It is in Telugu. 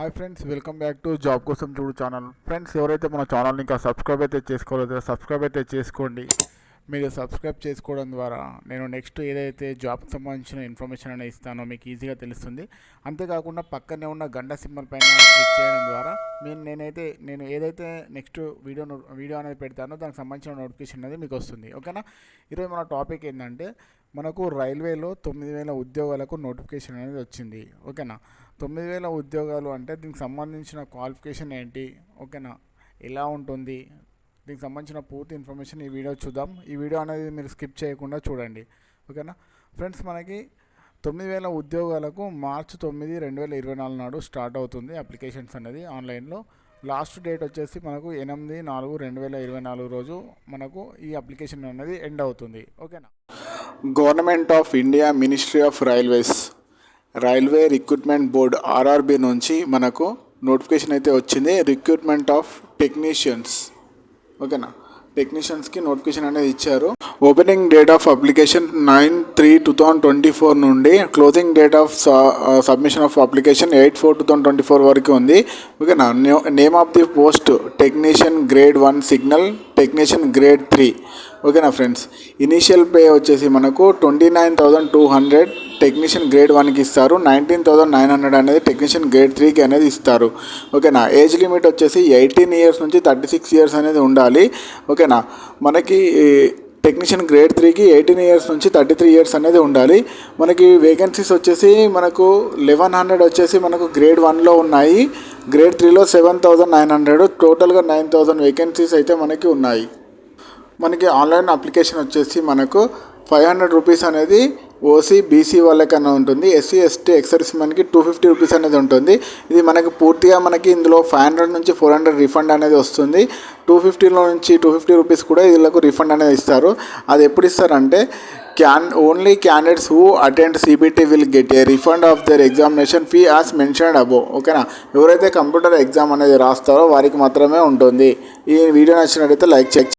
Hi friends, welcome back to job కోసం చూడు ఛానల్. ఫ్రెండ్స్, ఎవరైతే మన ఛానల్ని ఇంకా సబ్స్క్రైబ్ అయితే చేసుకోలేదో సబ్స్క్రైబ్ అయితే చేసుకోండి. మీరు సబ్స్క్రైబ్ చేసుకోవడం ద్వారా నేను నెక్స్ట్ ఏదైతే జాబ్కి సంబంధించిన ఇన్ఫర్మేషన్ అనేది ఇస్తానో మీకు ఈజీగా తెలుస్తుంది. అంతేకాకుండా పక్కనే ఉన్న గంట సింబల్ పైన క్లిక్ చేయడం ద్వారా నేను ఏదైతే నెక్స్ట్ వీడియో అనేది పెడతానో దానికి సంబంధించిన నోటిఫికేషన్ అనేది మీకు వస్తుంది. ఓకేనా? ఈరోజు మన టాపిక్ ఏంటంటే మనకు రైల్వేలో 9,000 ఉద్యోగాలకు నోటిఫికేషన్ అనేది వచ్చింది. ఓకేనా? 9,000 ఉద్యోగాలు అంటే దీనికి సంబంధించిన క్వాలిఫికేషన్ ఏంటి, ఓకేనా, ఎలా ఉంటుంది, దీనికి సంబంధించిన పూర్తి ఇన్ఫర్మేషన్ ఈ వీడియో చూద్దాం. ఈ వీడియో అనేది మీరు స్కిప్ చేయకుండా చూడండి. ఓకేనా ఫ్రెండ్స్, మనకి 9,000 ఉద్యోగాలకు మార్చి 9, 2024 నాడు స్టార్ట్ అవుతుంది అప్లికేషన్స్ అనేది ఆన్లైన్లో. లాస్ట్ డేట్ వచ్చేసి మనకు 8/4/2024 రోజు మనకు ఈ అప్లికేషన్ అనేది ఎండ్ అవుతుంది. ఓకేనా? Government of India ministry of railway recruitment board RRB నుంచి మనకు నోటిఫికేషన్ అయితే వచ్చింది. Recruitment of technicians. ఓకేనా? టెక్నీషియన్స్కి నోటిఫికేషన్ అనేది ఇచ్చారు. ఓపెనింగ్ డేట్ ఆఫ్ అప్లికేషన్ 9/3/2024 నుండి closing date of submission of application 8/4/2024 వరకు ఉంది. ఓకేనా? Name of the post technician grade 1 signal, technician grade 3. ఓకేనా ఫ్రెండ్స్, ఇనీషియల్ పే వచ్చేసి మనకు 29,200 టెక్నీషియన్ గ్రేడ్ 1కి ఇస్తారు. 19,900 అనేది టెక్నీషియన్ గ్రేడ్ 3కి అనేది ఇస్తారు. ఓకేనా? ఏజ్ లిమిట్ వచ్చేసి 18 ఇయర్స్ నుంచి 36 ఇయర్స్ అనేది ఉండాలి. ఓకేనా? మనకి టెక్నీషియన్ గ్రేడ్ 3కి 18 ఇయర్స్ నుంచి 33 ఇయర్స్ అనేది ఉండాలి. మనకి వేకెన్సీస్ వచ్చేసి మనకు 1,100 వచ్చేసి మనకు గ్రేడ్ 1లో ఉన్నాయి. గ్రేడ్ 3లో 7,900, టోటల్గా 9,000 వేకెన్సీస్ అయితే మనకి ఉన్నాయి. మనకి ఆన్లైన్ అప్లికేషన్ వచ్చేసి మనకు 500 రూపీస్ అనేది ఓసీ బీసీ వాళ్ళకన్నా ఉంటుంది. ఎస్సీ ఎస్టీ ఎక్సర్వీస్ మనకి 250 రూపీస్ అనేది ఉంటుంది. ఇది మనకి పూర్తిగా ఇందులో 500 నుంచి 400 రిఫండ్ అనేది వస్తుంది. 250లో నుంచి 250 రూపీస్ కూడా వీళ్ళకు రిఫండ్ అనేది ఇస్తారు. అది ఎప్పుడు ఇస్తారంటే only candidates who attend CBT will get a refund of their examination fee as mentioned above. ఓకేనా? ఎవరైతే కంప్యూటర్ ఎగ్జామ్ అనేది రాస్తారో వారికి మాత్రమే ఉంటుంది. ఈ వీడియో నచ్చినట్లయితే లైక్ చేయండి.